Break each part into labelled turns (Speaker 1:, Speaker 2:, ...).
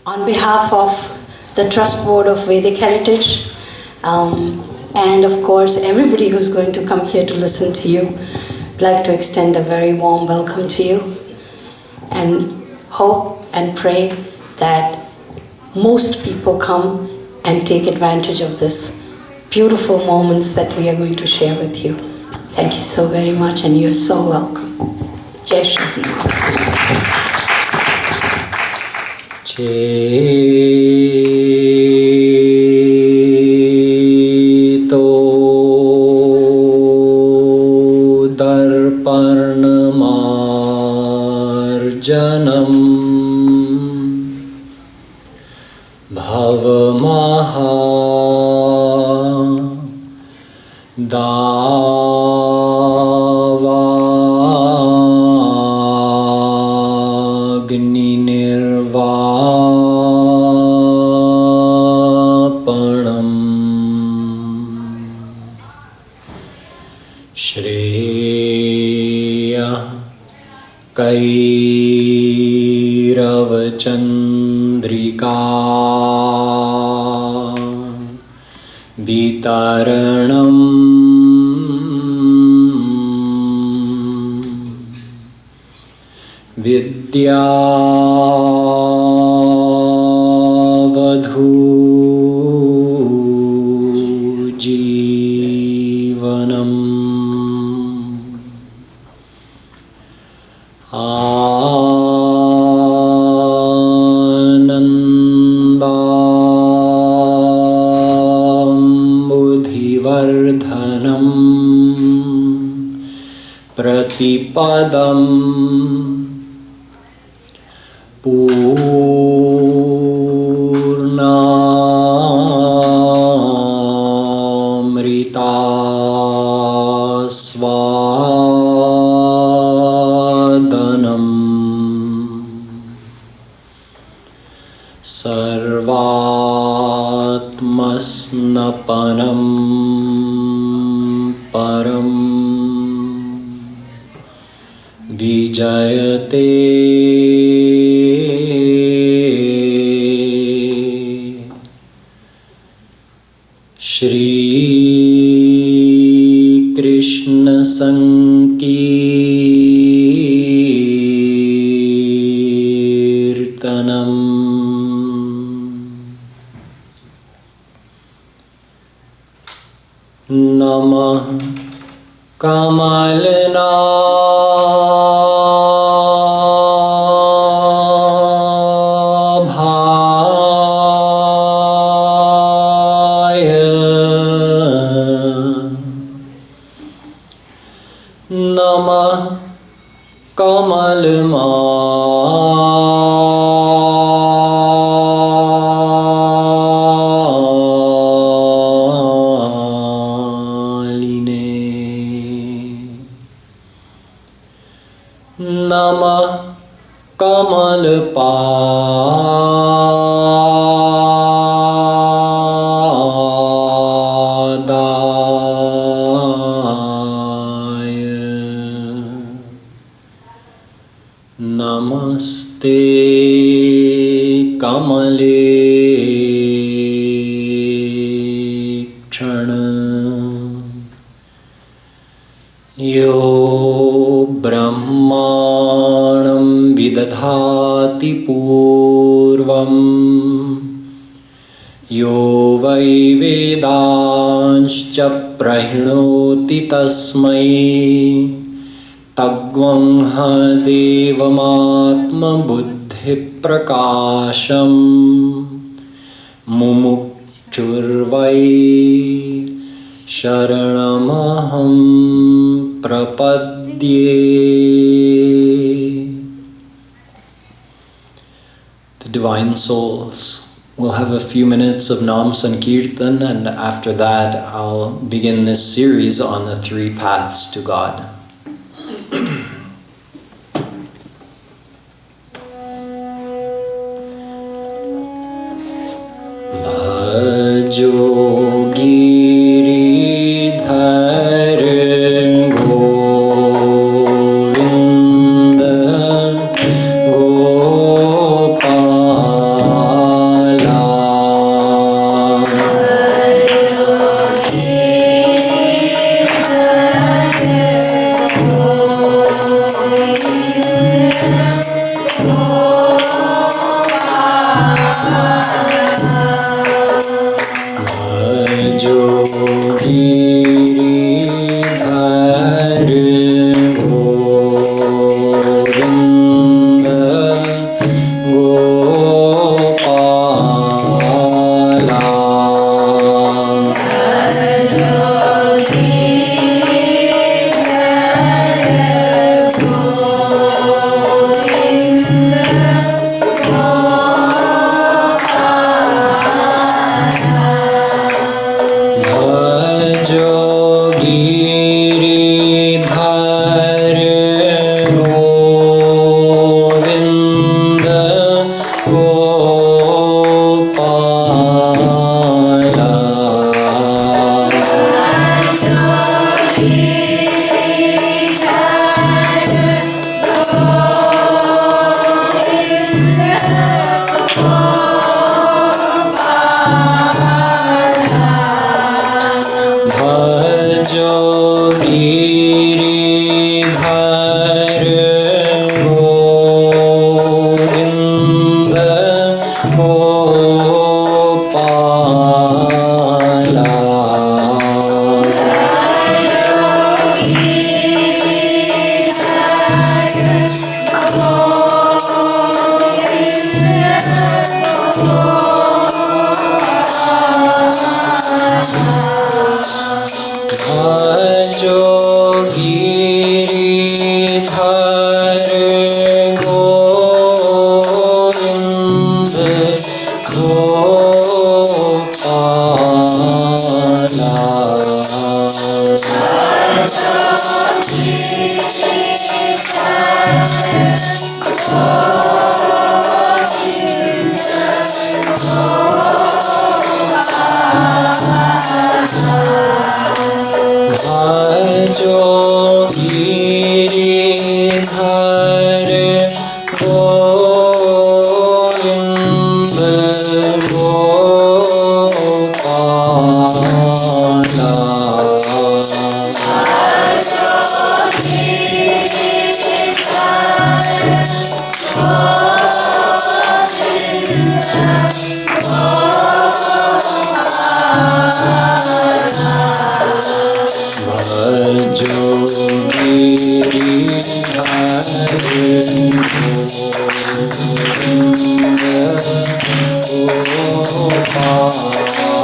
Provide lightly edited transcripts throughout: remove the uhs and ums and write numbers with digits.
Speaker 1: On behalf of the Trust Board of Vedic Heritage, and of course everybody who's going to come here to listen to you, I'd like to extend a very warm welcome to you and hope and pray that most people come and take advantage of this beautiful moments that we are going to share with you. Thank you so very much, and you're so welcome. Jai Shri Hanuman.
Speaker 2: Cheto darparnamarjanam bhavamaha davagni nirvapanam shreya kairavachandrika vitaranam vidyavadhu jivanam anandambudhivardhanam pratipadam purnamrita svadanam sarvatmasnapanam param vijayate Shri Krishna Sankirtanam Namah Kamalana Namaste Kamale Kshana Yo Brahmanam Vidadhati Purvam Yo Vai Vedanscha Prahinoti Tasmai Tagvangha devamatma buddhi prakasham mumukchurvai sharanamaham prapadye. The Divine Souls will have a few minutes of Nam Sankirtan, and after that I'll begin this series on the 3 paths to God. Giridhar Govinda Gopal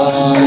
Speaker 3: Hare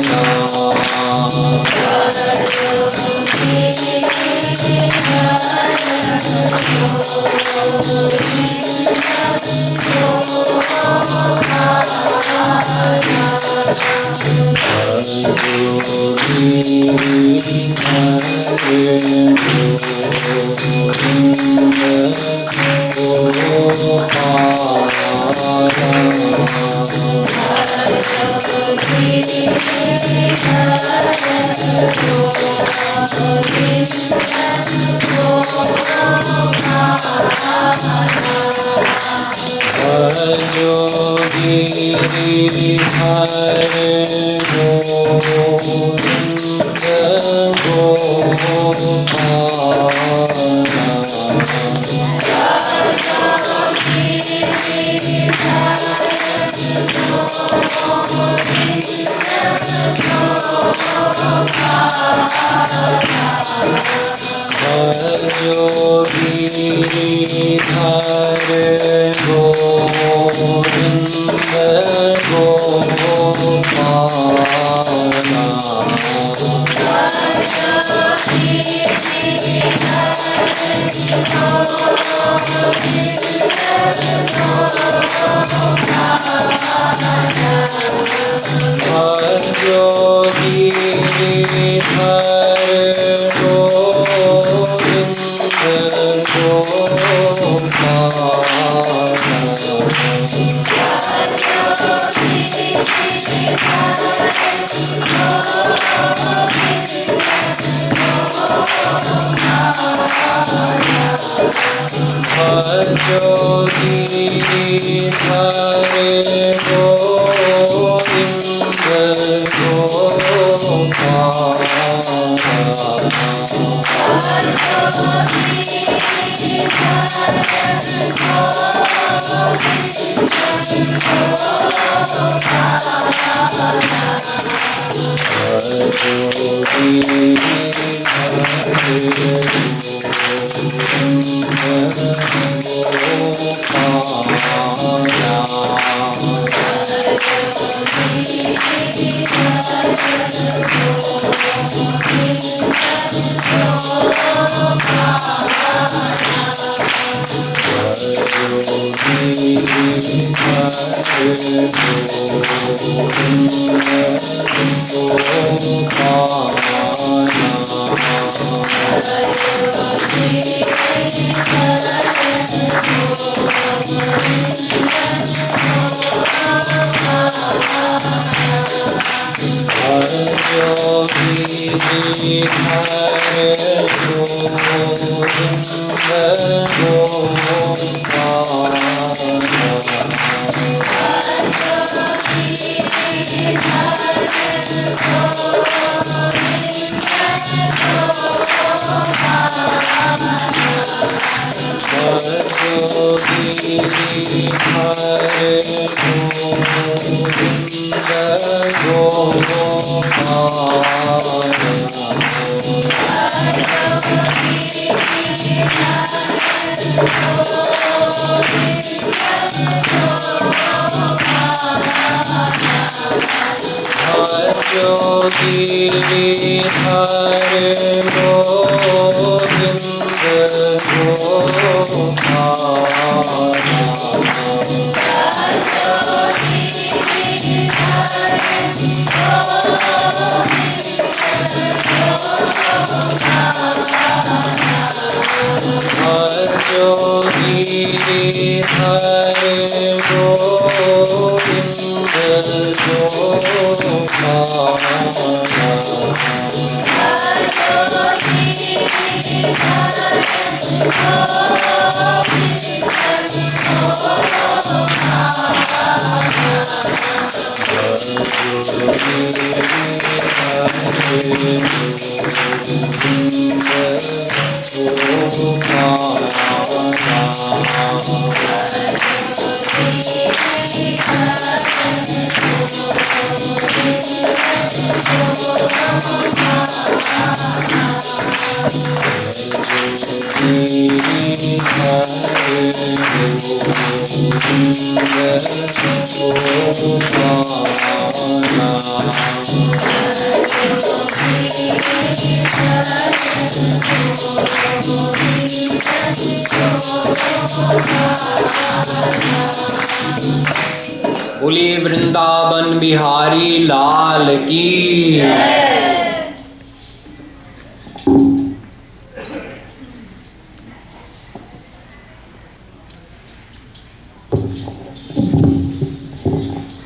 Speaker 2: बोली वृंदावन बिहारी लाल की।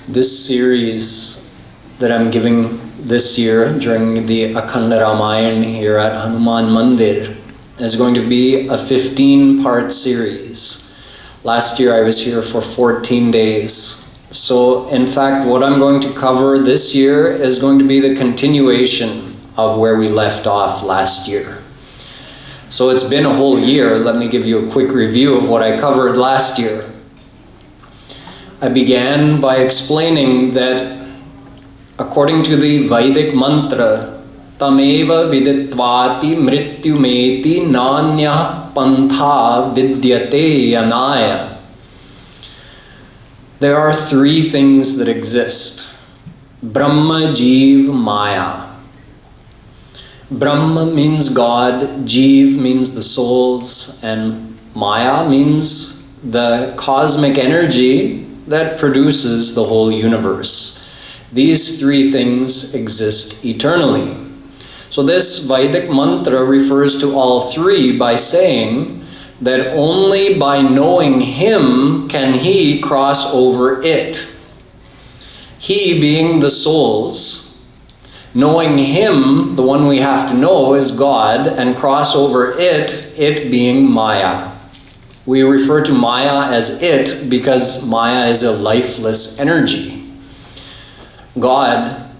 Speaker 2: This series that I'm giving this year during the Akhanda Ramayana here at Hanuman Mandir is going to be a 15-part series. Last year I was here for 14 days. So in fact what I'm going to cover this year is going to be the continuation of where we left off last year. So it's been a whole year. Let me give you a quick review of what I covered last year. I began by explaining that according to the Vedic mantra, Tameva viditvati mrityumeti nanya pantha vidyate yanaya. There are three things that exist. Brahma, Jeev, Maya. Brahma means God, Jeev means the souls, and Maya means the cosmic energy that produces the whole universe. These three things exist eternally. So this Vedic mantra refers to all three by saying that only by knowing Him can He cross over it. He being the souls, knowing Him, the one we have to know, is God, and cross over it being Maya. We refer to Maya as it because Maya is a lifeless energy. God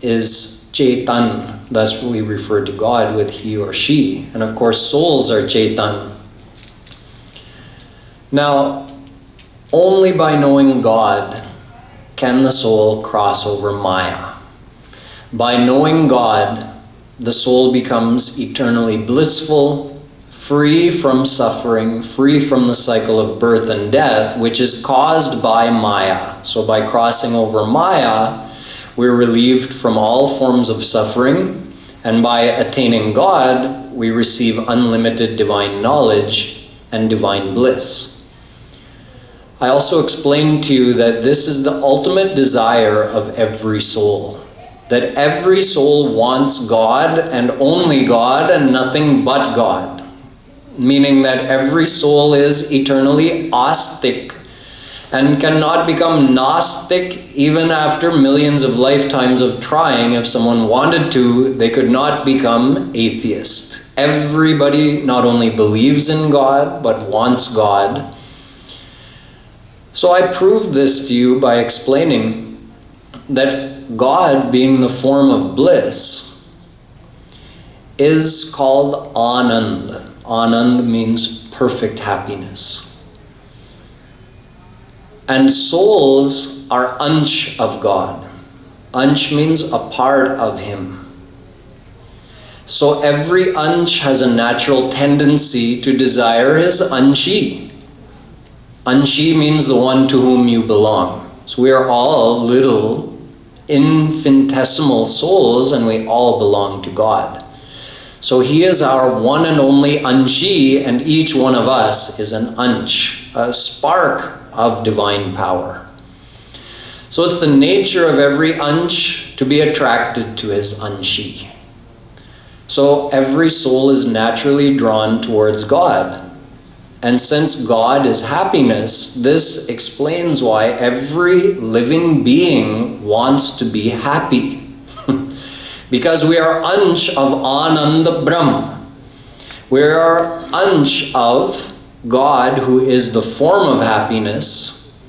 Speaker 2: is Chetan, thus we refer to God with he or she. And of course souls are Chetan. Now, only by knowing God can the soul cross over Maya. By knowing God, the soul becomes eternally blissful, free from suffering, free from the cycle of birth and death, which is caused by Maya. So by crossing over Maya, we're relieved from all forms of suffering, and by attaining God, we receive unlimited divine knowledge and divine bliss. I also explained to you that this is the ultimate desire of every soul. That every soul wants God and only God and nothing but God. Meaning that every soul is eternally astic and cannot become Gnostic even after millions of lifetimes of trying. If someone wanted to, they could not become atheist. Everybody not only believes in God, but wants God. So I proved this to you by explaining that God, being the form of bliss, is called Anand. Anand means perfect happiness. And souls are ansh of God. Ansh means a part of Him. So every ansh has a natural tendency to desire his anshi. Anshi means the one to whom you belong. So we are all little infinitesimal souls and we all belong to God. So He is our one and only anshi, and each one of us is an ansh, a spark of divine power. So it's the nature of every ansh to be attracted to his anshi. So every soul is naturally drawn towards God. And since God is happiness, this explains why every living being wants to be happy. Because we are ansh of Ananda Brahm. We are ansh of God, who is the form of happiness.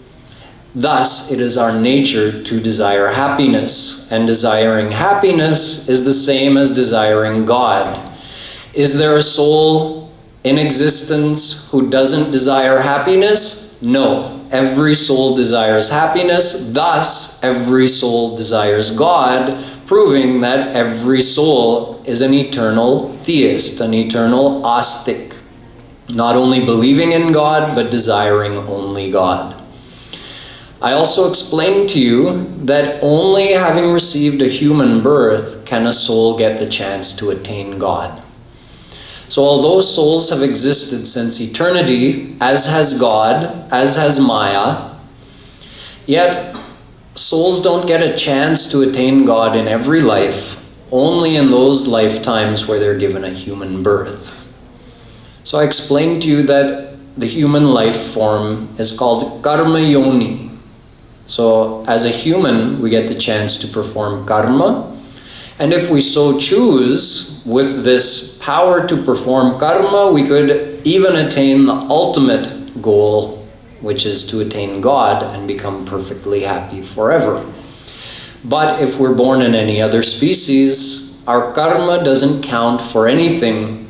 Speaker 2: Thus, it is our nature to desire happiness. And desiring happiness is the same as desiring God. Is there a soul in existence who doesn't desire happiness? No. Every soul desires happiness. Thus, every soul desires God, proving that every soul is an eternal theist, an eternal astic, not only believing in God, but desiring only God. I also explained to you that only having received a human birth can a soul get the chance to attain God. So although souls have existed since eternity, as has God, as has Maya, yet souls don't get a chance to attain God in every life, only in those lifetimes where they're given a human birth. So I explained to you that the human life form is called karma yoni. So as a human, we get the chance to perform karma. And if we so choose, with this power to perform karma, we could even attain the ultimate goal, which is to attain God and become perfectly happy forever. But if we're born in any other species, our karma doesn't count for anything.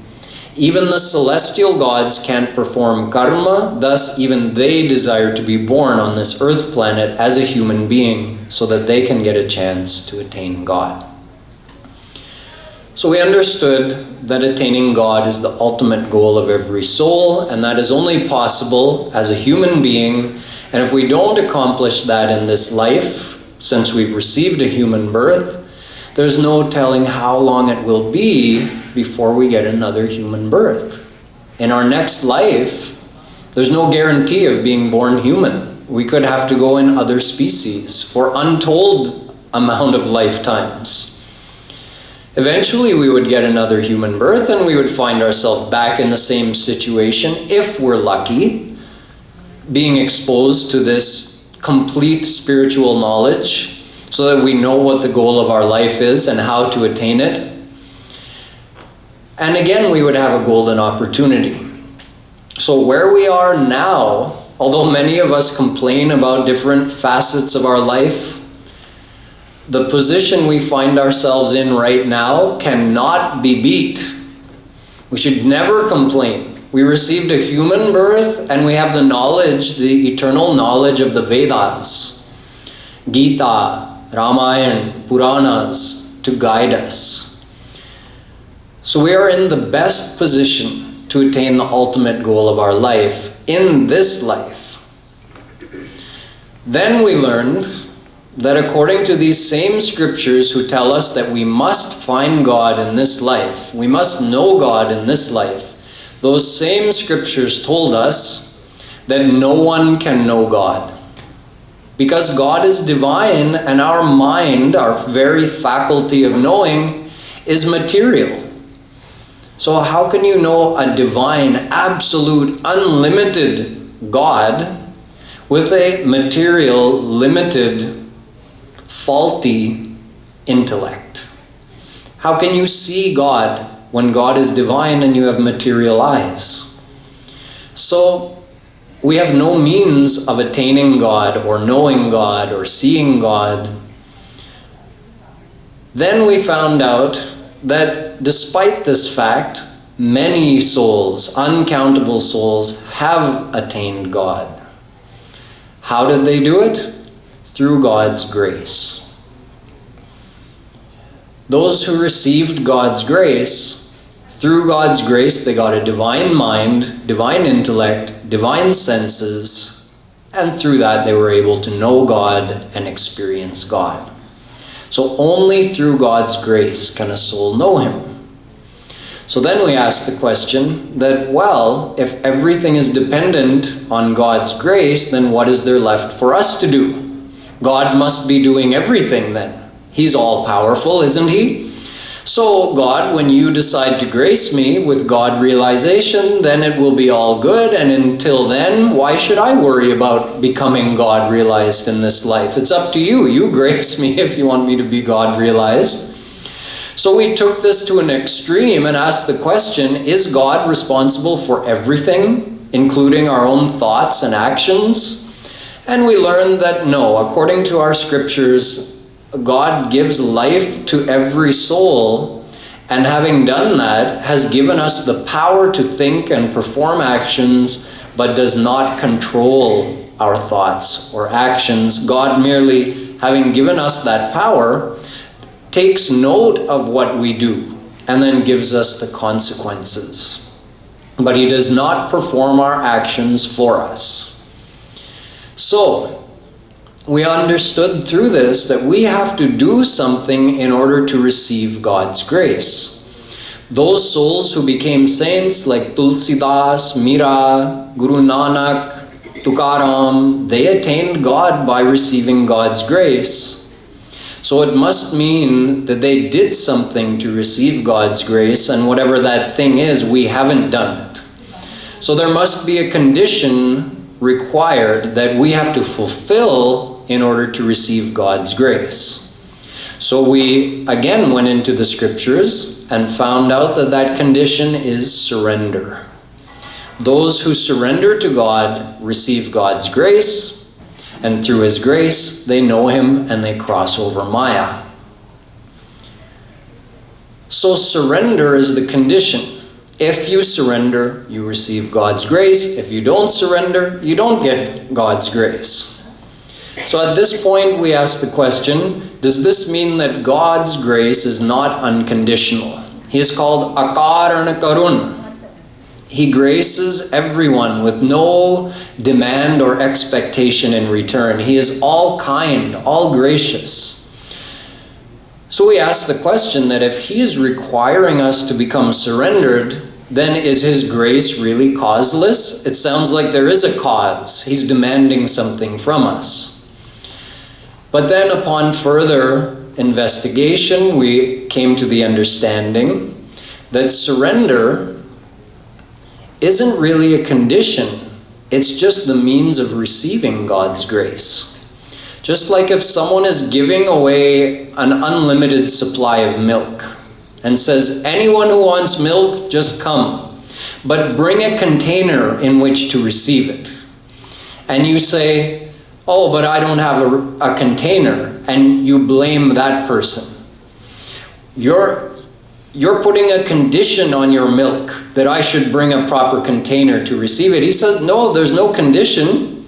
Speaker 2: Even the celestial gods can't perform karma, thus even they desire to be born on this earth planet as a human being so that they can get a chance to attain God. So we understood that attaining God is the ultimate goal of every soul, and that is only possible as a human being. And if we don't accomplish that in this life, since we've received a human birth, there's no telling how long it will be before we get another human birth. In our next life, there's no guarantee of being born human. We could have to go in other species for untold amount of lifetimes. Eventually we would get another human birth and we would find ourselves back in the same situation, if we're lucky, being exposed to this complete spiritual knowledge so that we know what the goal of our life is and how to attain it. And again, we would have a golden opportunity. So where we are now, although many of us complain about different facets of our life, the position we find ourselves in right now cannot be beat. We should never complain. We received a human birth and we have the knowledge, the eternal knowledge of the Vedas, Gita, Ramayana, Puranas to guide us. So we are in the best position to attain the ultimate goal of our life in this life. Then we learned that according to these same scriptures who tell us that we must find God in this life, we must know God in this life, those same scriptures told us that no one can know God. Because God is divine and our mind, our very faculty of knowing, is material. So how can you know a divine, absolute, unlimited God with a material, limited, faulty intellect? How can you see God when God is divine and you have material eyes? So we have no means of attaining God or knowing God or seeing God. Then we found out that despite this fact, many souls, uncountable souls, have attained God. How did they do it? Through God's grace. Those who received God's grace, through God's grace they got a divine mind, divine intellect, divine senses, and through that they were able to know God and experience God. So only through God's grace can a soul know Him. So then we ask the question that, well, if everything is dependent on God's grace, then what is there left for us to do? God must be doing everything then. He's all-powerful, isn't He? So God, when you decide to grace me with God realization, then it will be all good. And until then, why should I worry about becoming God realized in this life? It's up to you. You grace me if you want me to be God realized. So we took this to an extreme and asked the question, is God responsible for everything, including our own thoughts and actions? And we learned that no, according to our scriptures, God gives life to every soul, and having done that, has given us the power to think and perform actions, but does not control our thoughts or actions. God, merely having given us that power, takes note of what we do and then gives us the consequences. But He does not perform our actions for us. So, we understood through this that we have to do something in order to receive God's grace. Those souls who became saints like Tulsidas, Mira, Guru Nanak, Tukaram, they attained God by receiving God's grace. So it must mean that they did something to receive God's grace, and whatever that thing is, we haven't done it. So there must be a condition required that we have to fulfill in order to receive God's grace. So we again went into the scriptures and found out that that condition is surrender. Those who surrender to God receive God's grace, and through His grace they know Him and they cross over Maya. So surrender is the condition. If you surrender, you receive God's grace. If you don't surrender, you don't get God's grace. So at this point we ask the question, does this mean that God's grace is not unconditional? He is called Akarana Karun. He graces everyone with no demand or expectation in return. He is all kind, all gracious. So we ask the question that if He is requiring us to become surrendered, then is His grace really causeless? It sounds like there is a cause. He's demanding something from us. But then upon further investigation, we came to the understanding that surrender isn't really a condition. It's just the means of receiving God's grace. Just like if someone is giving away an unlimited supply of milk and says, anyone who wants milk, just come, but bring a container in which to receive it. And you say, oh, but I don't have a container, and you blame that person. You're putting a condition on your milk that I should bring a proper container to receive it. He says, no, there's no condition.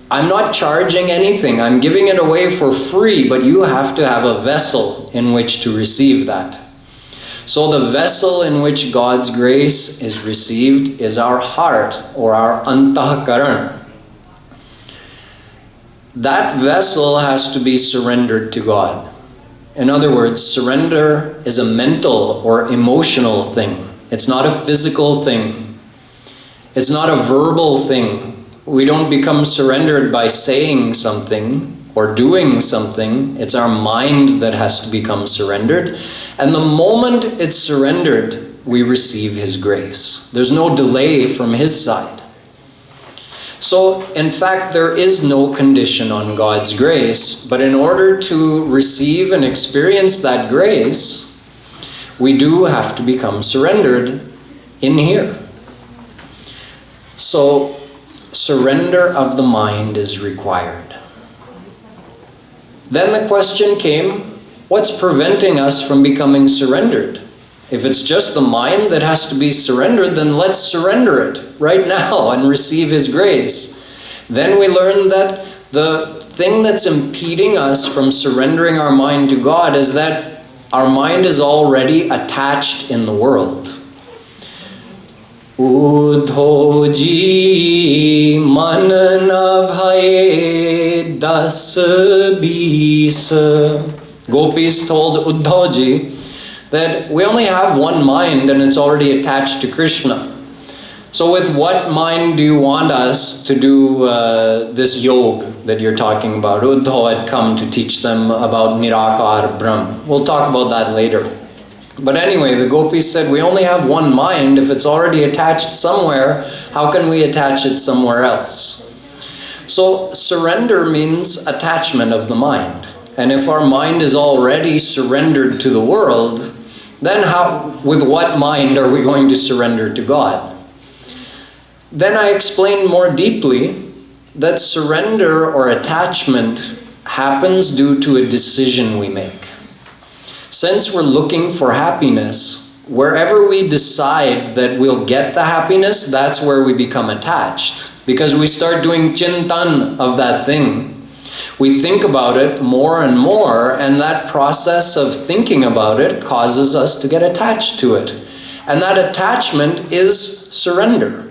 Speaker 2: I'm not charging anything. I'm giving it away for free, but you have to have a vessel in which to receive that. So the vessel in which God's grace is received is our heart, or our antahkarana. That vessel has to be surrendered to God. In other words, surrender is a mental or emotional thing. It's not a physical thing. It's not a verbal thing. We don't become surrendered by saying something or doing something. It's our mind that has to become surrendered. And the moment it's surrendered, we receive His grace. There's no delay from His side. So, in fact, there is no condition on God's grace, but in order to receive and experience that grace, we do have to become surrendered in here. So, surrender of the mind is required. Then the question came, what's preventing us from becoming surrendered? If it's just the mind that has to be surrendered, then let's surrender it right now and receive His grace. Then we learn that the thing that's impeding us from surrendering our mind to God is that our mind is already attached in the world. Udhoji man na bhaye das bis. Gopis told Uddhavji that we only have one mind and it's already attached to Krishna. So with what mind do you want us to do this yoga that you're talking about? Uddhava had come to teach them about Nirakar Brahm. We'll talk about that later. But anyway, the gopis said, we only have one mind. If it's already attached somewhere, how can we attach it somewhere else? So surrender means attachment of the mind. And if our mind is already surrendered to the world, then with what mind are we going to surrender to God? Then I explained more deeply that surrender or attachment happens due to a decision we make. Since we're looking for happiness, wherever we decide that we'll get the happiness, that's where we become attached. Because we start doing chintan of that thing. We think about it more and more, and that process of thinking about it causes us to get attached to it. And that attachment is surrender.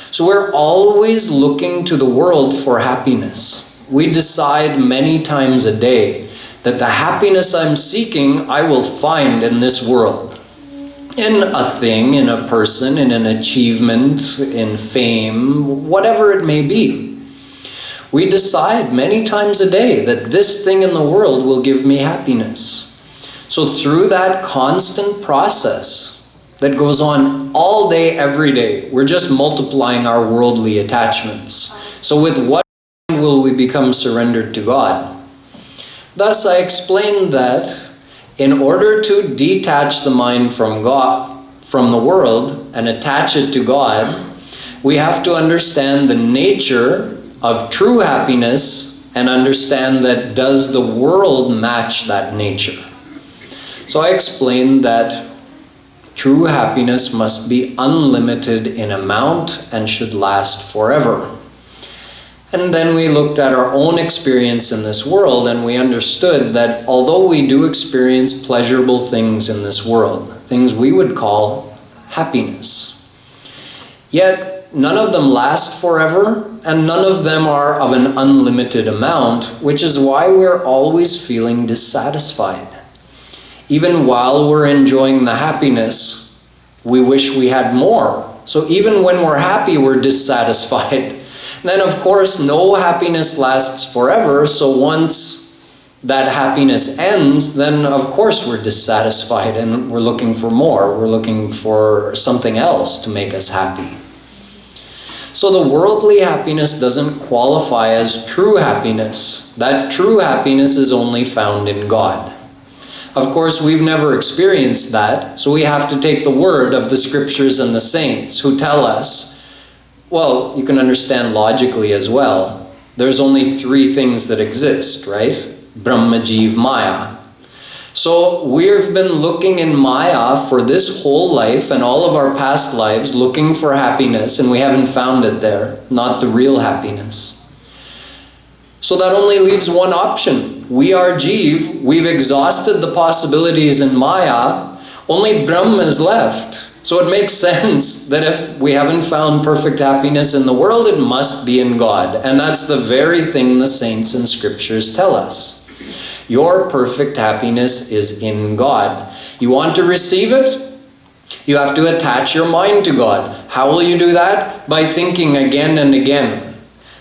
Speaker 2: So we're always looking to the world for happiness. We decide many times a day that the happiness I'm seeking, I will find in this world. in a thing, in a person, in an achievement, in fame, whatever it may be. We decide many times a day that this thing in the world will give me happiness. So through that constant process that goes on all day, every day, we're just multiplying our worldly attachments. So with what will we become surrendered to God? Thus I explained that in order to detach the mind from God, from the world, and attach it to God, we have to understand the nature of true happiness and understand that does the world match that nature. So I explained that true happiness must be unlimited in amount and should last forever. And then we looked at our own experience in this world, and we understood that although we do experience pleasurable things in this world, things we would call happiness, yet none of them last forever, and none of them are of an unlimited amount, which is why we're always feeling dissatisfied. Even while we're enjoying the happiness, we wish we had more. So even when we're happy, we're dissatisfied. Then of course, no happiness lasts forever, so once that happiness ends, then of course we're dissatisfied and we're looking for more. We're looking for something else to make us happy. So the worldly happiness doesn't qualify as true happiness. That true happiness is only found in God. Of course, we've never experienced that, so we have to take the word of the scriptures and the saints who tell us, well, you can understand logically as well, there's only three things that exist, right? Brahma, Jeev, Maya. So we've been looking in Maya for this whole life and all of our past lives, looking for happiness, and we haven't found it there, not the real happiness. So that only leaves one option. We are Jeev, we've exhausted the possibilities in Maya, only Brahma is left. So it makes sense that if we haven't found perfect happiness in the world, it must be in God. And that's the very thing the saints and scriptures tell us. Your perfect happiness is in God. You want to receive it? You have to attach your mind to God. How will you do that? By thinking again and again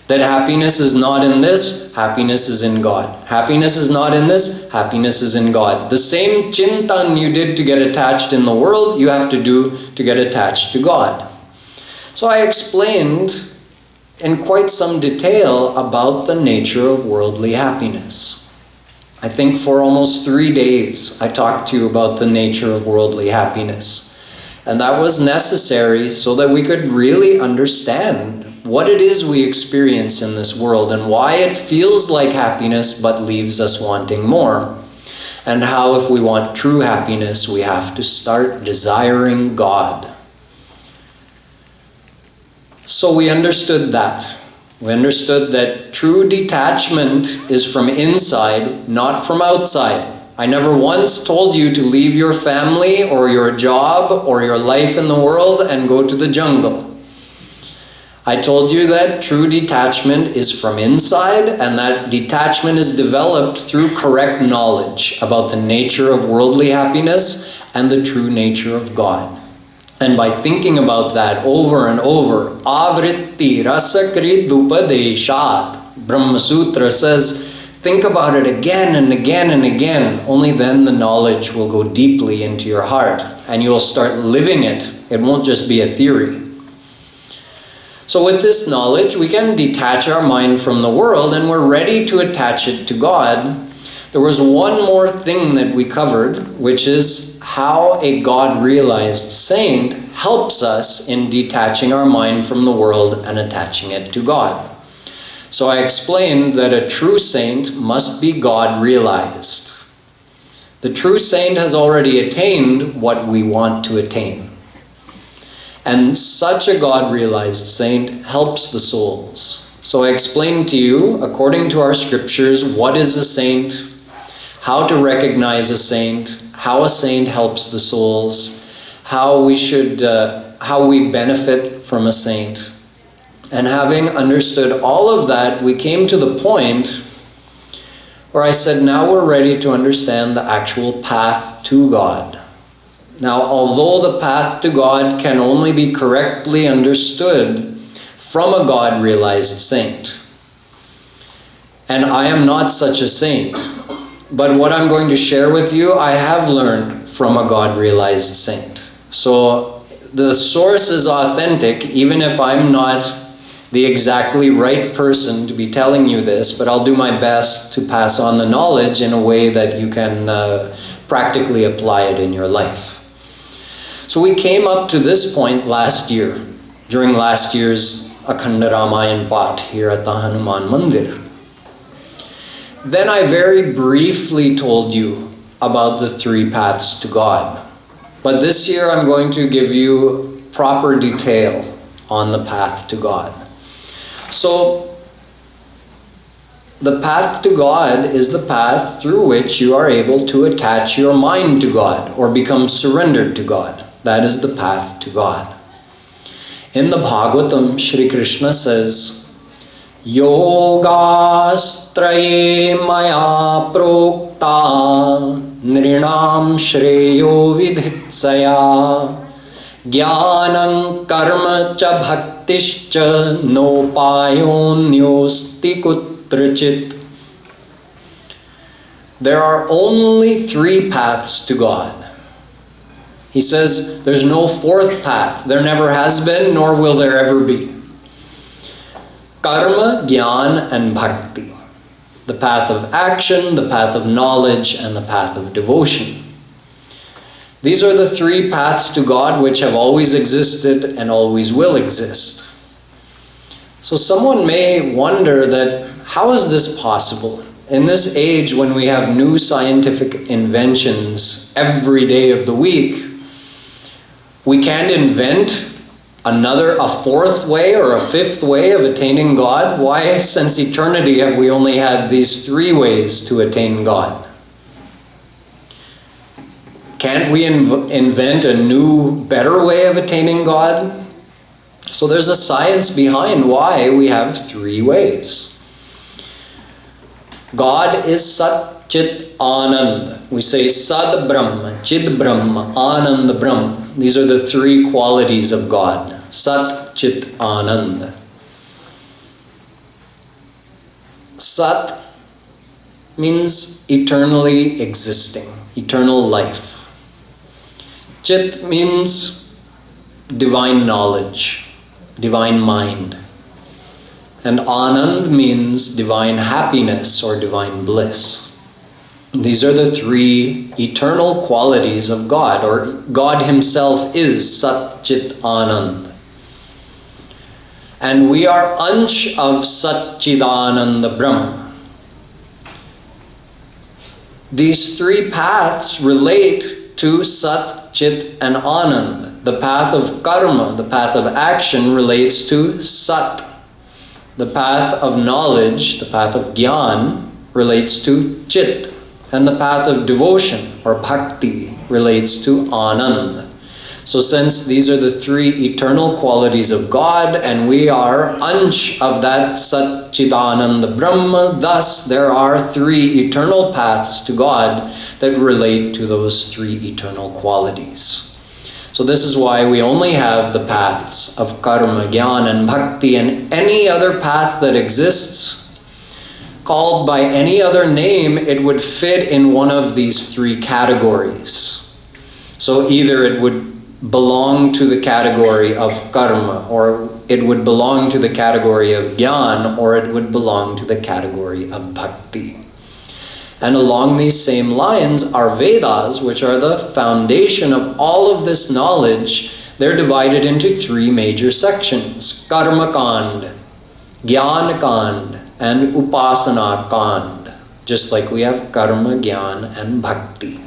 Speaker 2: that happiness is not in this, happiness is in God. Happiness is not in this, happiness is in God. The same chintan you did to get attached in the world, you have to do to get attached to God. So I explained in quite some detail about the nature of worldly happiness. I think for almost 3 days I talked to you about the nature of worldly happiness. And that was necessary so that we could really understand what it is we experience in this world and why it feels like happiness but leaves us wanting more. And how if we want true happiness, we have to start desiring God. So we understood that. We understood that true detachment is from inside, not from outside. I never once told you to leave your family or your job or your life in the world and go to the jungle. I told you that true detachment is from inside, and that detachment is developed through correct knowledge about the nature of worldly happiness and the true nature of God. And by thinking about that over and over, avritti rasakrit upadeshat, Brahma Sutra says, think about it again and again and again. Only then the knowledge will go deeply into your heart and you'll start living it. It won't just be a theory. So with this knowledge, we can detach our mind from the world and we're ready to attach it to God. There was one more thing that we covered, which is how a God-realized saint helps us in detaching our mind from the world and attaching it to God. So I explained that a true saint must be God-realized. The true saint has already attained what we want to attain. And such a God-realized saint helps the souls. So I explained to you, according to our scriptures, what is a saint, how to recognize a saint, how a saint helps the souls, how we benefit from a saint. And having understood all of that, we came to the point where I said, now we're ready to understand the actual path to God. Now, although the path to God can only be correctly understood from a God-realized saint, and I am not such a saint, but what I'm going to share with you, I have learned from a God-realized saint. So the source is authentic, even if I'm not the exactly right person to be telling you this, but I'll do my best to pass on the knowledge in a way that you can practically apply it in your life. So we came up to this point last year, during last year's Akhanda Ramayan Path here at the Hanuman Mandir. Then I very briefly told you about the three paths to God. But this year I'm going to give you proper detail on the path to God. So, the path to God is the path through which you are able to attach your mind to God or become surrendered to God. That is the path to God. In the Bhagavatam, Shri Krishna says, Yogastraye maya prokta nrinam shreyo vidhitsaya Gyanam karma cha bhaktischa nopayonyosti kutrachit. There are only three paths to God. He says there's no fourth path. There never has been, nor will there ever be. Karma, Gyan, and Bhakti. The path of action, the path of knowledge, and the path of devotion. These are the three paths to God which have always existed and always will exist. So someone may wonder that, how is this possible? In this age when we have new scientific inventions every day of the week, we can't invent a fourth way or a fifth way of attaining God? Why, since eternity, have we only had these three ways to attain God? Can't we invent a new, better way of attaining God? So there's a science behind why we have three ways. God is Sat Chit Anand. We say Sad Brahma, Chid Brahma, Anand Brahma. These are the three qualities of God. Sat Chit Anand. Sat means eternally existing, eternal life. Chit means divine knowledge, divine mind. And Anand means divine happiness or divine bliss. These are the three eternal qualities of God, or God Himself is Sat Chit Anand. And we are Ansh of Sat Chidananda Brahma. These three paths relate to Sat, Chit, and Anand. The path of karma, the path of action, relates to Sat. The path of knowledge, the path of Gyan, relates to Chit. And the path of devotion, or Bhakti, relates to Anand. So since these are the three eternal qualities of God, and we are Ansh of that Sat Chidananda Brahma, thus there are three eternal paths to God that relate to those three eternal qualities. So this is why we only have the paths of Karma, Gyan, and Bhakti, and any other path that exists, called by any other name, it would fit in one of these three categories. So either it would belong to the category of karma, or it would belong to the category of Gyan, or it would belong to the category of Bhakti. And along these same lines are Vedas, which are the foundation of all of this knowledge. They're divided into three major sections: Karma Kand, Gyan Kand, and Upasana Kand. Just like we have Karma, Gyan, and Bhakti.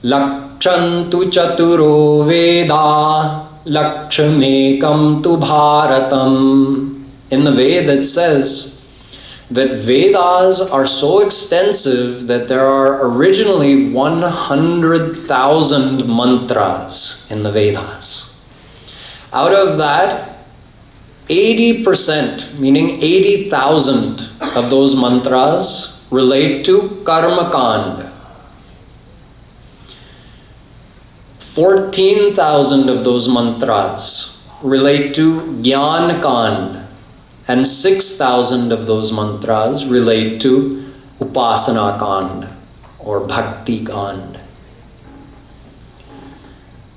Speaker 2: Lakshantu Chaturo Veda Lakshamekam Tu Bharatam. In the Veda it says that Vedas are so extensive that there are originally 100,000 mantras in the Vedas. Out of that, 80%, meaning 80,000 of those mantras relate to Karma Kand. 14,000 of those mantras relate to Gyan Kand, and 6,000 of those mantras relate to Upasana Kand or Bhakti Kand.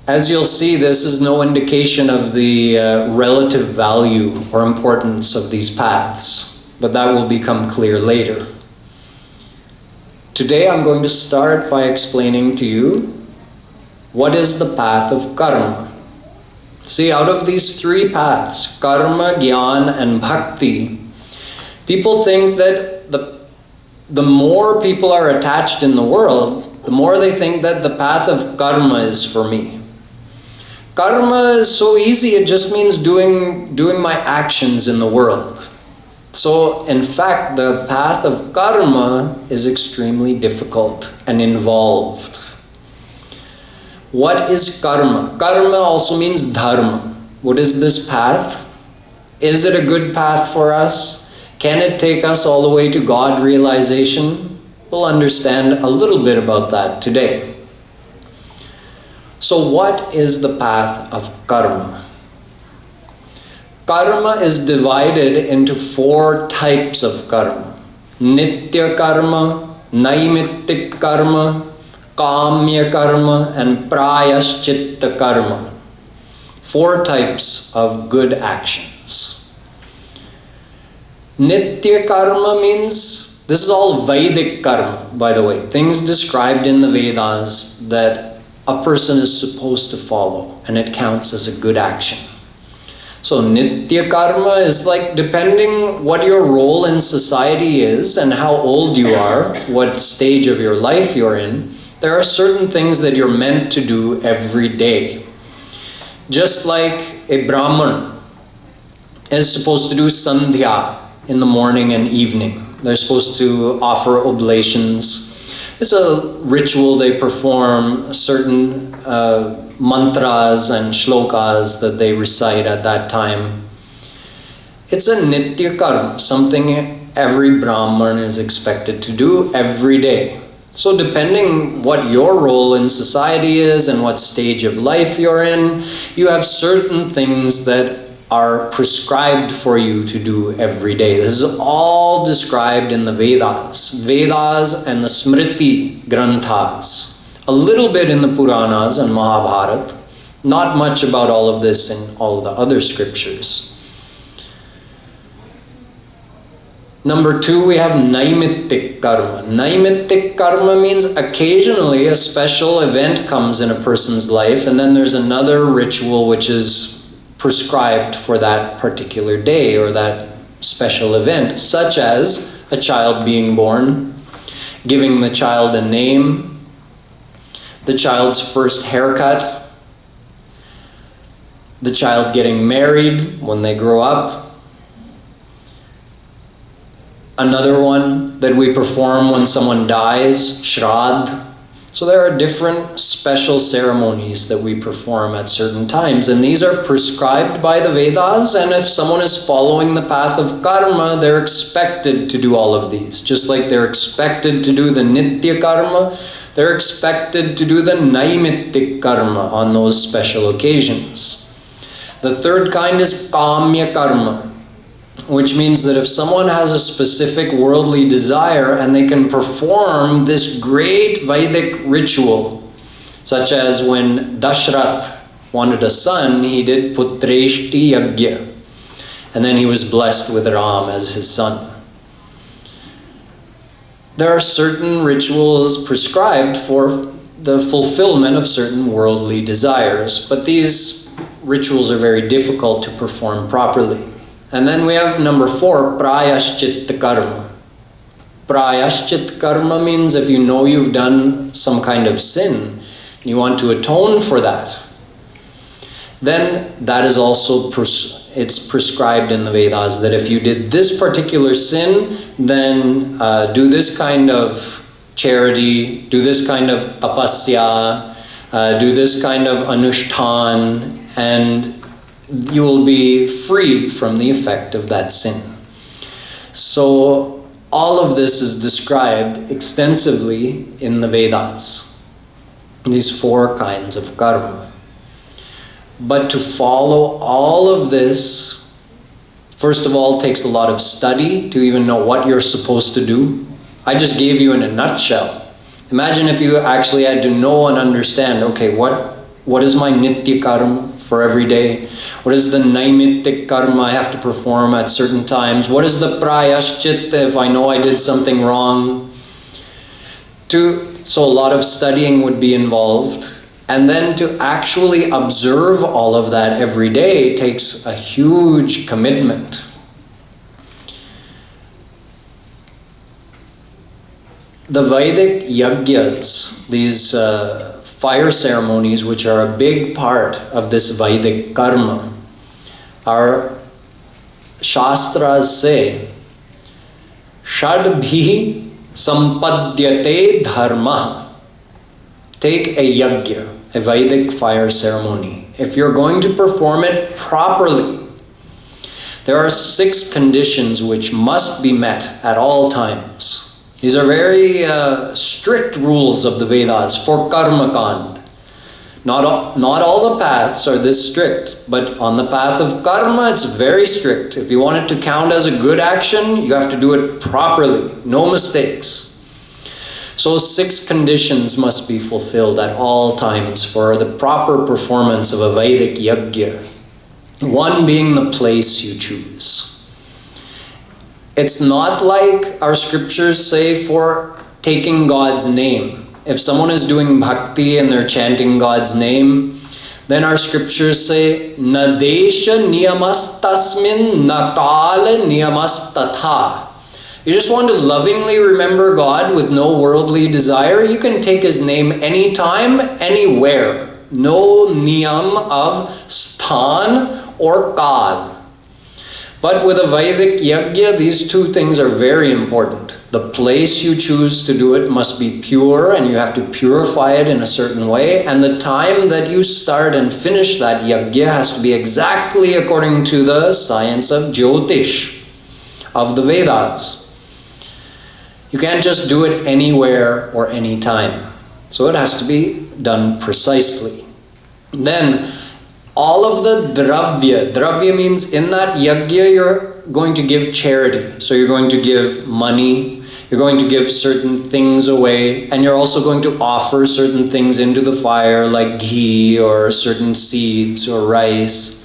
Speaker 2: As you'll see, this is no indication of the relative value or importance of these paths, but that will become clear later. Today I'm going to start by explaining to you what is the path of karma. See, out of these three paths, karma, gyan, and bhakti, people think that the more people are attached in the world, the more they think that the path of karma is for me. Karma is so easy, it just means doing my actions in the world. So, in fact, the path of karma is extremely difficult and involved. What is karma? Karma also means dharma. What is this path? Is it a good path for us? Can it take us all the way to God realization? We'll understand a little bit about that today. So what is the path of karma? Karma is divided into 4 types of karma. Nitya karma, naimittik karma, kamya karma, and prayaschitta karma. 4 types of good actions. Nitya karma means, this is all Vedic karma, by the way. Things described in the Vedas that a person is supposed to follow, and it counts as a good action. So nitya karma is like, depending what your role in society is and how old you are, what stage of your life you're in, there are certain things that you're meant to do every day. Just like a Brahman is supposed to do sandhya in the morning and evening. They're supposed to offer oblations. It's a ritual they perform, certain mantras and shlokas that they recite at that time. It's a nitya karma, something every Brahman is expected to do every day. So depending what your role in society is and what stage of life you're in, you have certain things that are prescribed for you to do every day. This is all described in the Vedas. Vedas and the Smriti Granthas. A little bit in the Puranas and Mahabharata. Not much about all of this in all the other scriptures. Number 2, we have naimittik karma. Naimittik karma means occasionally a special event comes in a person's life, and then there's another ritual which is prescribed for that particular day or that special event, such as a child being born, giving the child a name, the child's first haircut, the child getting married when they grow up, another one that we perform when someone dies, Shraddh. So there are different special ceremonies that we perform at certain times, and these are prescribed by the Vedas, and if someone is following the path of karma, they're expected to do all of these. Just like they're expected to do the nitya karma, they're expected to do the naimittik karma on those special occasions. The third kind is kamya karma, which means that if someone has a specific worldly desire and they can perform this great Vedic ritual, such as when Dashrath wanted a son, he did Putreshti Yagya, and then he was blessed with Ram as his son. There are certain rituals prescribed for the fulfillment of certain worldly desires, but these rituals are very difficult to perform properly. And then we have number 4, prayaschitta karma. Prayaschitta karma means if you know you've done some kind of sin, and you want to atone for that, then that is also it's prescribed in the Vedas that if you did this particular sin, then do this kind of charity, do this kind of tapasya, do this kind of anushtan, and you will be freed from the effect of that sin. So all of this is described extensively in the Vedas. these 4 kinds of karma. But to follow all of this, first of all, takes a lot of study to even know what you're supposed to do. I just gave you in a nutshell. Imagine if you actually had to know and understand, okay, what is my nitya karma for every day? What is the naimittik karma I have to perform at certain times? What is the prayashchit if I know I did something wrong? So a lot of studying would be involved. And then to actually observe all of that every day takes a huge commitment. The Vedic yagyas, these fire ceremonies, which are a big part of this Vedic karma, our Shastras say, Shadbhi sampadyate dharma. Take a yagya, a Vedic fire ceremony. If you're going to perform it properly, there are 6 conditions which must be met at all times. These are very strict rules of the Vedas for karma kand. Not all the paths are this strict, but on the path of karma, it's very strict. If you want it to count as a good action, you have to do it properly, no mistakes. So 6 conditions must be fulfilled at all times for the proper performance of a Vedic yagya. One being the place you choose. It's not like our scriptures say for taking God's name. If someone is doing bhakti and they're chanting God's name, then our scriptures say, Na desha niyamastasmin na kala niyamastatha. You just want to lovingly remember God with no worldly desire, you can take His name anytime, anywhere. No niyam of sthan or kal. But with a Vedic yagya, these 2 things are very important. The place you choose to do it must be pure, and you have to purify it in a certain way. And the time that you start and finish that yagya has to be exactly according to the science of Jyotish, of the Vedas. You can't just do it anywhere or anytime. So it has to be done precisely. Then, all of the dravya means in that yagya you're going to give charity. So you're going to give money, you're going to give certain things away, and you're also going to offer certain things into the fire like ghee or certain seeds or rice.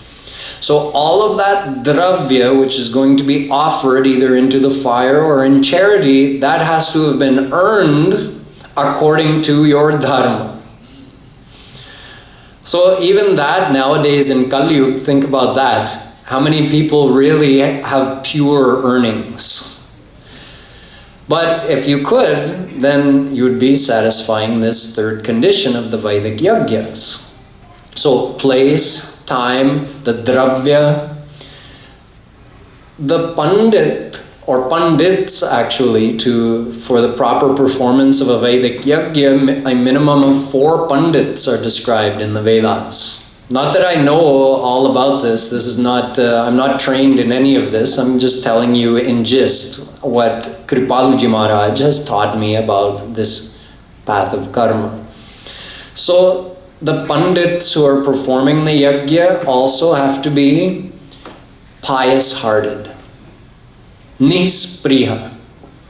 Speaker 2: So all of that dravya which is going to be offered either into the fire or in charity, that has to have been earned according to your dharma. So even that nowadays in Kali Yuga, think about that. How many people really have pure earnings? But if you could, then you'd be satisfying this 3rd condition of the Vedic yagyas. So place, time, the dravya, the pandit or pandits actually for the proper performance of a Vedic yagya, a minimum of 4 pandits are described in the Vedas. Not that I know all about this. This is not, I'm not trained in any of this. I'm just telling you in gist what Kripaluji Maharaj has taught me about this path of karma. So the pandits who are performing the yagya also have to be pious-hearted. Nispriha,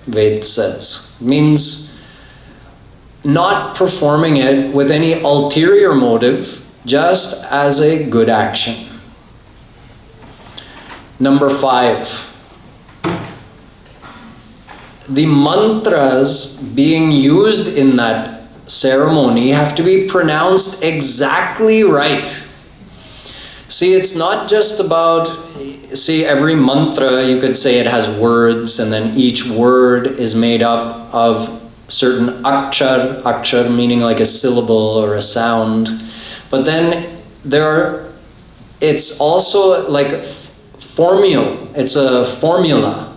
Speaker 2: Ved says, means not performing it with any ulterior motive, just as a good action. Number 5, the mantras being used in that ceremony have to be pronounced exactly right. See, it's not just about, every mantra, you could say it has words, and then each word is made up of certain akshar meaning like a syllable or a sound. But then it's also like it's a formula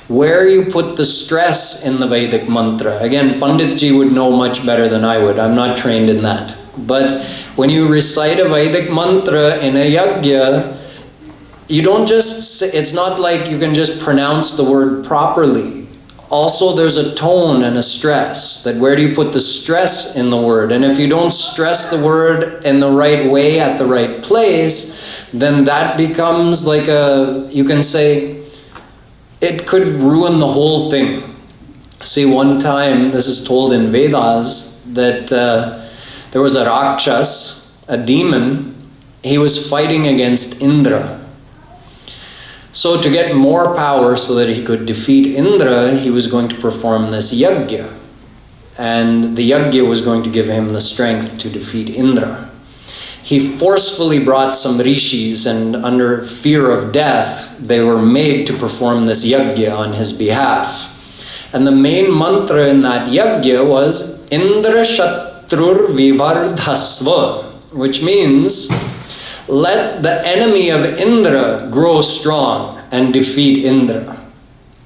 Speaker 2: where you put the stress in the Vedic mantra. Again, Panditji would know much better than I would. I'm not trained in that. But when you recite a Vedic mantra in a yagya, you don't just say, it's not like you can just pronounce the word properly. also there's a tone and a stress, that where do you put the stress in the word? And if you don't stress the word in the right way at the right place, then that becomes like you can say, it could ruin the whole thing. See, one time, this is told in Vedas, that there was a Rakshas, a demon. He was fighting against Indra. So to get more power so that he could defeat Indra, he was going to perform this yajna. And the yajna was going to give him the strength to defeat Indra. He forcefully brought some rishis, and under fear of death, they were made to perform this yajna on his behalf. And the main mantra in that yajna was Indra Shatrur Vivardhasva, which means, let the enemy of Indra grow strong and defeat Indra.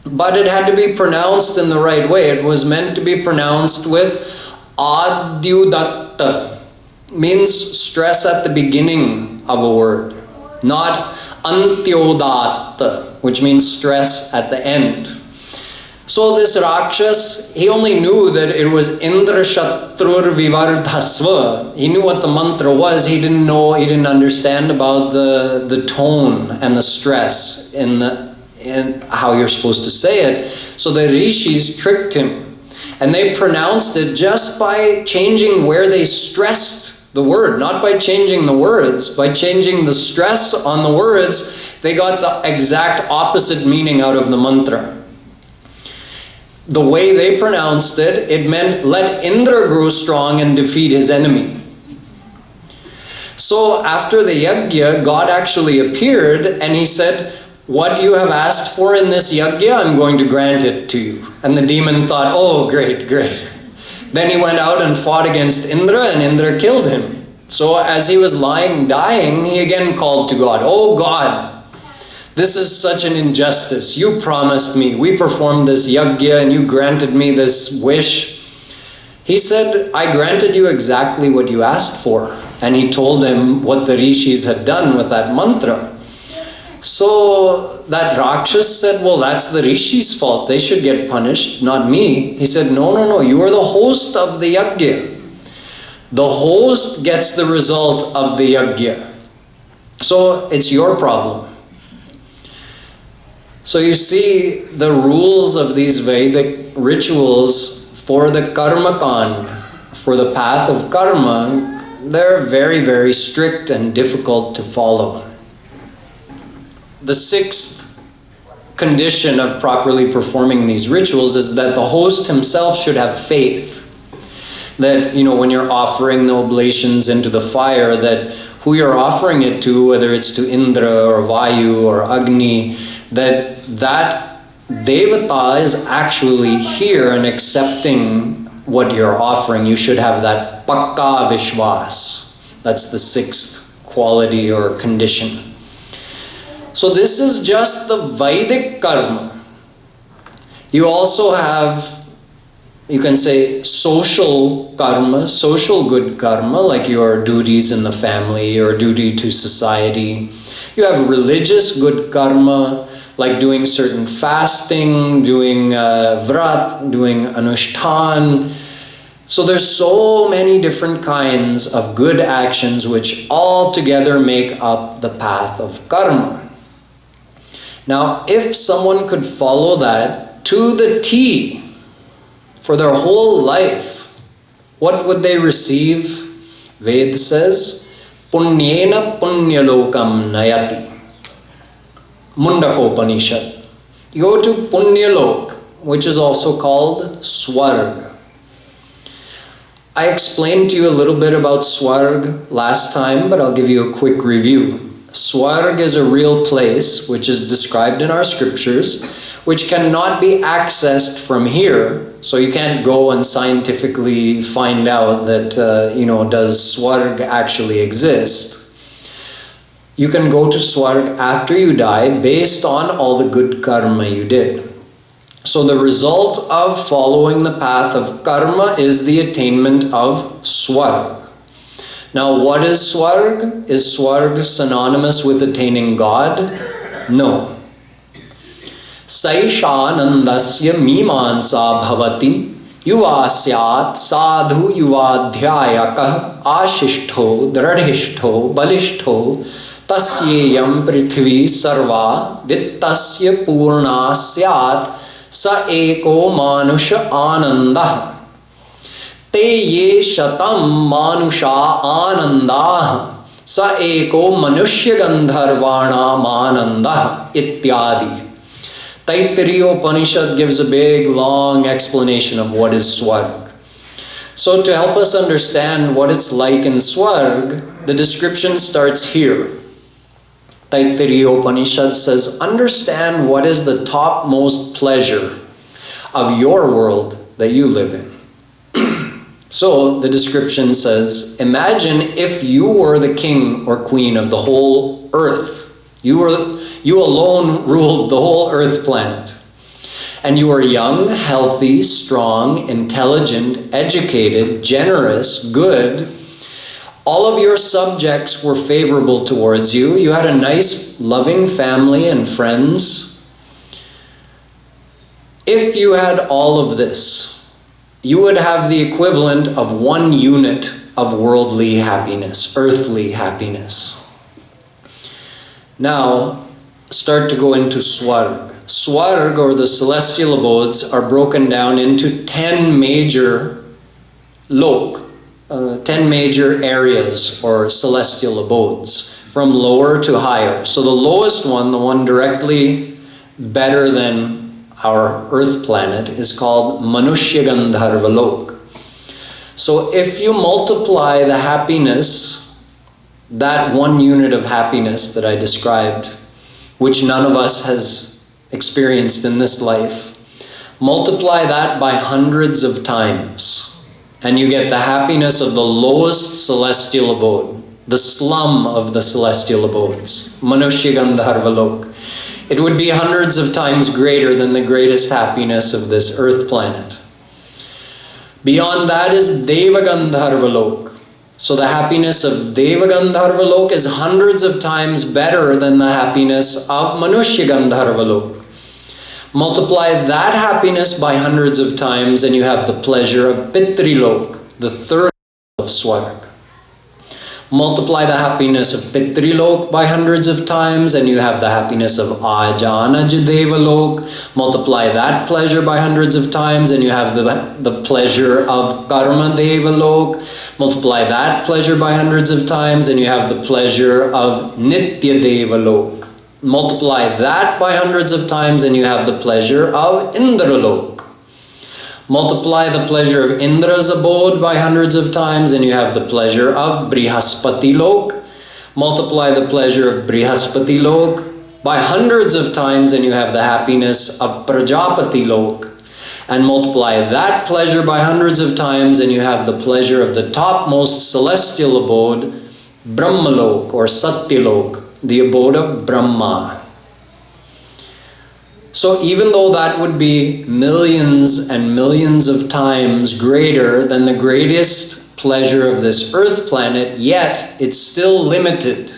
Speaker 2: But it had to be pronounced in the right way. It was meant to be pronounced with Adyudatta, means stress at the beginning of a word, not Antyodatta, which means stress at the end. So this Rakshas, he only knew that it was Indra Shatrur Vivardhasva. He knew what the mantra was. He didn't know, he didn't understand about the tone and the stress in how you're supposed to say it. So the rishis tricked him. And they pronounced it just by changing where they stressed the word, not by changing the words. By changing the stress on the words, they got the exact opposite meaning out of the mantra. The way they pronounced it, it meant let Indra grow strong and defeat his enemy. So after the yajna, God actually appeared and he said, what you have asked for in this yajna, I'm going to grant it to you. And the demon thought, oh, great, great. Then he went out and fought against Indra, and Indra killed him. So as he was lying, dying, he again called to God, oh God, this is such an injustice. You promised me, we performed this yajna and you granted me this wish. He said, I granted you exactly what you asked for. And he told him what the rishis had done with that mantra. So that Rakshas said, well, that's the rishis' fault. They should get punished, not me. He said, no, you are the host of the yajna. The host gets the result of the yajna. So it's your problem. So you see, the rules of these Vedic rituals for the karma kand, for the path of karma, they're very, very strict and difficult to follow. The sixth condition of properly performing these rituals is that the host himself should have faith. That, when you're offering the oblations into the fire, that who you're offering it to, whether it's to Indra or Vayu or Agni, that Devata is actually here and accepting what you're offering. You should have that Pakka Vishwas. That's the sixth quality or condition. So this is just the Vedic karma. You also have, you can say, social karma, social good karma, like your duties in the family, your duty to society. You have religious good karma, like doing certain fasting, doing vrat, doing anushtan. So there's so many different kinds of good actions which all together make up the path of karma. Now, if someone could follow that to the T for their whole life, what would they receive? Ved says, Punyena punyalokam nayati. Mundakopanishad. You go to Punyalok, which is also called Swarg. I explained to you a little bit about Swarg last time, but I'll give you a quick review. Swarg is a real place, which is described in our scriptures, which cannot be accessed from here. So you can't go and scientifically find out that, does Swarg actually exist? You can go to Swarg after you die based on all the good karma you did. So the result of following the path of karma is the attainment of Swarg. Now, what is Swarg? Is Swarg synonymous with attaining God? No. Saishanandasya mimansa bhavati yuva syat sadhu yuvadhyayakah ashishto dradhishto balishto tasyeyam prithvi sarva vittasya purna syat sa eko manusha anandah te ye shatam manusha anandah sa eko manushya gandharvana manandah ityadi. Taittiriya Upanishad gives a big, long explanation of what is Swarg. So to help us understand what it's like in Swarg, the description starts here. Taittiriya Upanishad says, understand what is the topmost pleasure of your world that you live in. So the description says, imagine if you were the king or queen of the whole earth. You alone ruled the whole earth planet. And you were young, healthy, strong, intelligent, educated, generous, good. All of your subjects were favorable towards you. You had a nice, loving family and friends. If you had all of this, you would have the equivalent of 1 unit of worldly happiness, earthly happiness. Now, start to go into Swarg. Swarg, or the celestial abodes, are broken down into 10 major lok, 10 major areas or celestial abodes, from lower to higher. So the lowest one, the one directly better than our earth planet, is called Manushya Gandharva Lok. So if you multiply the happiness, that 1 unit of happiness that I described, which none of us has experienced in this life, multiply that by hundreds of times, and you get the happiness of the lowest celestial abode, the slum of the celestial abodes, Manushya Gandharva Lok. It would be hundreds of times greater than the greatest happiness of this earth planet. Beyond that is Deva Gandharva Lok. So the happiness of Deva Gandharva Lok is hundreds of times better than the happiness of Manushya Gandharva Lok. Multiply that happiness by hundreds of times and you have the pleasure of Pitri Lok, the third of Swarg. Multiply the happiness of Pitri Lok by hundreds of times and you have the happiness of Ajanaj Deva Lok. Multiply that pleasure by hundreds of times and you have the pleasure of Karma Deva Lok. Multiply that pleasure by hundreds of times and you have the pleasure of Nitya Deva Lok. Multiply that by hundreds of times and you have the pleasure of Indra Lok. Multiply the pleasure of Indra's abode by hundreds of times and you have the pleasure of Brihaspati Lok. Multiply the pleasure of Brihaspati Lok by hundreds of times and you have the happiness of Prajapati Lok. And multiply that pleasure by hundreds of times and you have the pleasure of the topmost celestial abode, Brahmalok or Satyalok, the abode of Brahma. So even though that would be millions and millions of times greater than the greatest pleasure of this earth planet, yet it's still limited.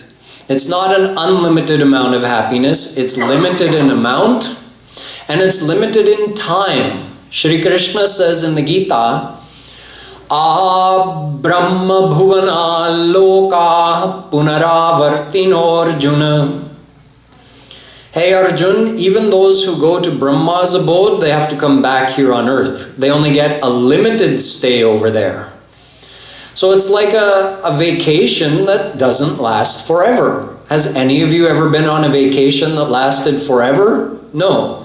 Speaker 2: It's not an unlimited amount of happiness, it's limited in amount and it's limited in time. Shri Krishna says in the Gita, Brahma bhuvana loka punaravartino Arjuna. Hey Arjun, even those who go to Brahma's abode, they have to come back here on earth. They only get a limited stay over there. So it's like a vacation that doesn't last forever. Has any of you ever been on a vacation that lasted forever? No.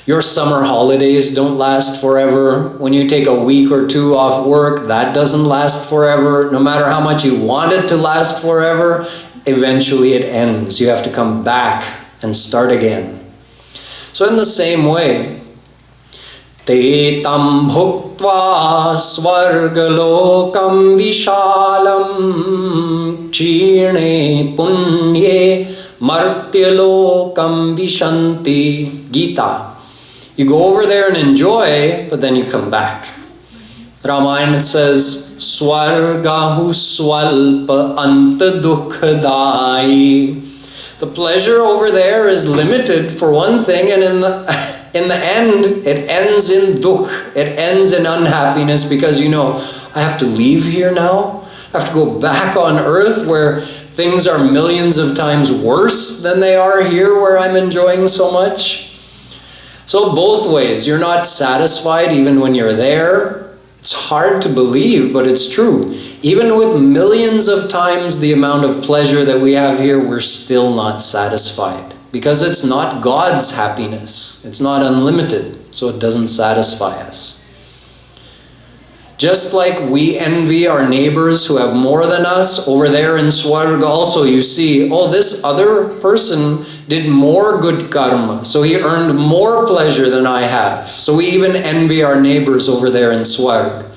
Speaker 2: Your summer holidays don't last forever. When you take a week or 2 off work, that doesn't last forever. No matter how much you want it to last forever, eventually it ends. You have to come back and start again. So in the same way, Te tam bhuktva svargalokam vishalam chirne punye martyalokam vishanti. Gita. You go over there and enjoy, but then you come back. Ramayana says, Swargahu swalpa anta dukhdai. The pleasure over there is limited for one thing, and in the end, it ends in dukh. It ends in unhappiness because, I have to leave here now. I have to go back on earth where things are millions of times worse than they are here where I'm enjoying so much. So both ways, you're not satisfied even when you're there. It's hard to believe, but it's true. Even with millions of times the amount of pleasure that we have here, we're still not satisfied. Because it's not God's happiness. It's not unlimited, so it doesn't satisfy us. Just like we envy our neighbors who have more than us, over there in Swarga also you see, this other person did more good karma, so he earned more pleasure than I have. So we even envy our neighbors over there in Swarga.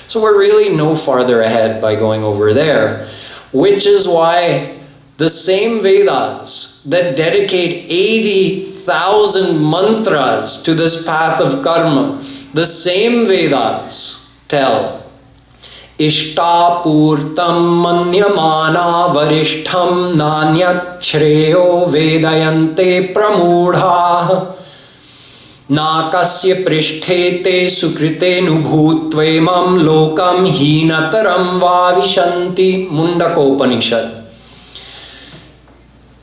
Speaker 2: So we're really no farther ahead by going over there, which is why the same Vedas that dedicate 80,000 mantras to this path of karma, the same Vedas tell Ishtapurtam manyamana varishtham nanyat shreyo vedayante pramudha nakasya prishtete sukrite nubhutvemam lokam hinataram vavishanti. Mundakopanishad.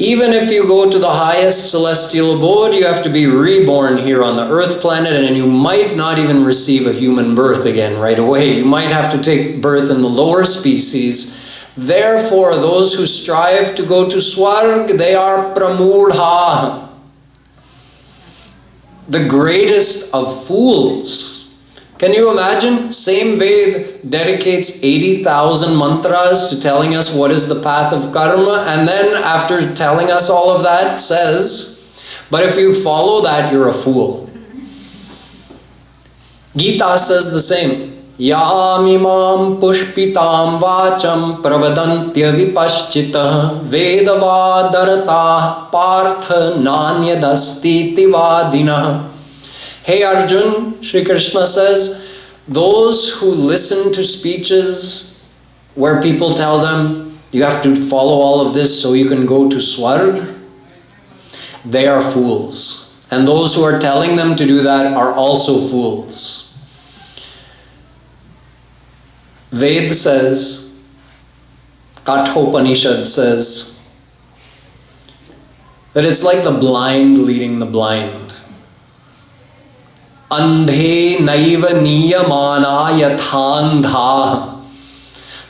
Speaker 2: Even if you go to the highest celestial abode, you have to be reborn here on the earth planet, and you might not even receive a human birth again right away. You might have to take birth in the lower species. Therefore, those who strive to go to Swarg, they are pramudha, the greatest of fools. Can you imagine? Same Ved dedicates 80,000 mantras to telling us what is the path of karma, and then after telling us all of that says, but if you follow that, you're a fool. Gita says the same. Yamimam pushpitam vacham pravadantya vipaschita vedavadarata partha nanyadasti tivadina. Hey Arjun, Sri Krishna says, those who listen to speeches where people tell them, you have to follow all of this so you can go to Swarg, they are fools. And those who are telling them to do that are also fools. Ved says, Kathopanishad says, that it's like the blind leading the blind. Andhe naiva niyamana yathandha.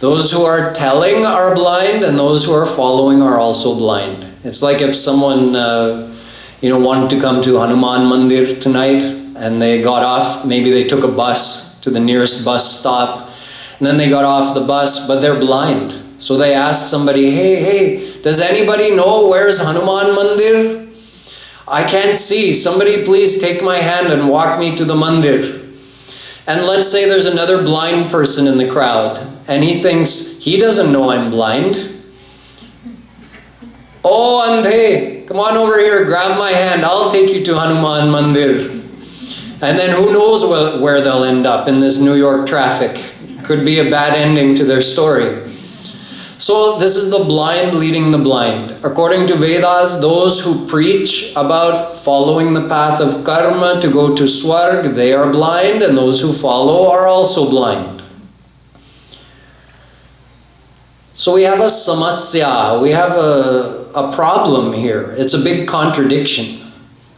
Speaker 2: Those who are telling are blind, and those who are following are also blind. It's like if someone wanted to come to Hanuman Mandir tonight, and they got off, maybe they took a bus to the nearest bus stop, and then they got off the bus, but they're blind. So they asked somebody, hey, does anybody know where's Hanuman Mandir? I can't see. Somebody please take my hand and walk me to the mandir. And let's say there's another blind person in the crowd, and he thinks, he doesn't know I'm blind. Oh, Andhe, come on over here, grab my hand, I'll take you to Hanuman Mandir. And then who knows where they'll end up in this New York traffic. Could be a bad ending to their story. So this is the blind leading the blind. According to Vedas, those who preach about following the path of karma to go to Swarg, they are blind, and those who follow are also blind. So we have a samasya, we have a problem here. It's a big contradiction.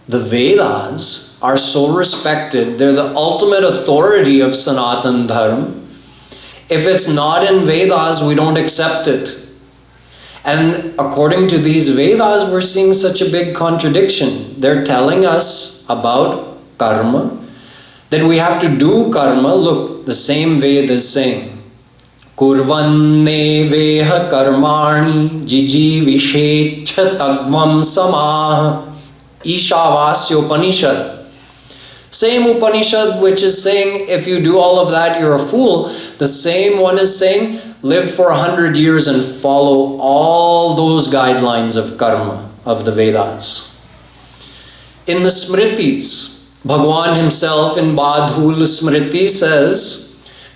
Speaker 2: The Vedas are so respected, they're the ultimate authority of Sanatan Dharma. If it's not in Vedas, we don't accept it. And according to these Vedas, we're seeing such a big contradiction. They're telling us about karma, that we have to do karma. Look, the same Veda is saying, Kurvanne veha karmani jiji vishecha tagvam samah. Ishavasya Upanishad. Same Upanishad which is saying if you do all of that you're a fool. The same one is saying live for 100 years and follow all those guidelines of karma of the Vedas. In the Smritis, Bhagwan himself in Badhul Smriti says,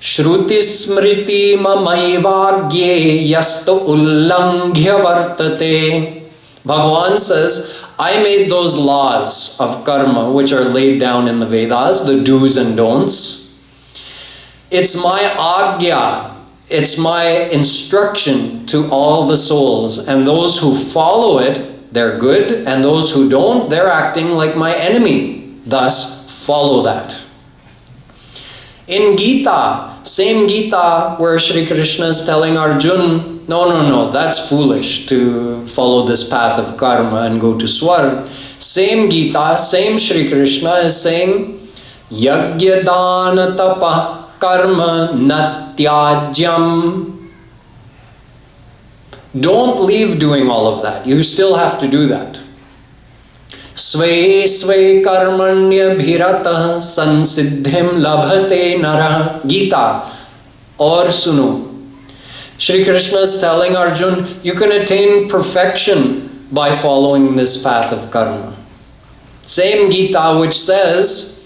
Speaker 2: Shruti Smriti mamaivagye yasta ullanghya vartate Bhagavan says, I made those laws of karma which are laid down in the Vedas, the do's and don'ts. It's my agya, it's my instruction to all the souls, and those who follow it, they're good, and those who don't, they're acting like my enemy. Thus, follow that. In Gita, same Gita where Shri Krishna is telling Arjun, no, that's foolish to follow this path of karma and go to Swarg. Same Gita, same Shri Krishna is saying, Yagya dana tapa karma natyajyam. Don't leave doing all of that. You still have to do that. Sve sve karmanya bhiratah sansiddhim labhate nara. Gita. Or suno. Shri Krishna is telling Arjun, you can attain perfection by following this path of karma. Same Gita which says,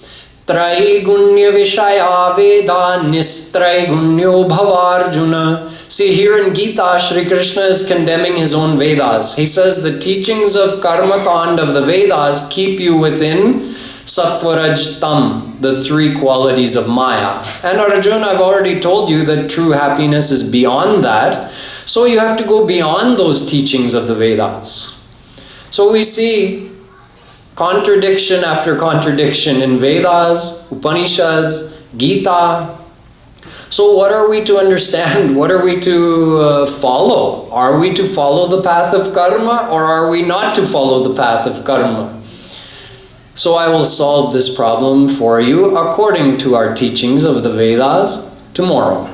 Speaker 2: Traigunya Vishaya Veda Nistraigunyo Bhavarjuna. See, here in Gita, Shri Krishna is condemning his own Vedas. He says the teachings of Karma Kand of the Vedas keep you within Sattvaraj Tam, the three qualities of Maya. And Arjun, I've already told you that true happiness is beyond that. So you have to go beyond those teachings of the Vedas. So we see contradiction after contradiction in Vedas, Upanishads, Gita. So what are we to understand? What are we to follow? Are we to follow the path of karma, or are we not to follow the path of karma? So I will solve this problem for you according to our teachings of the Vedas tomorrow.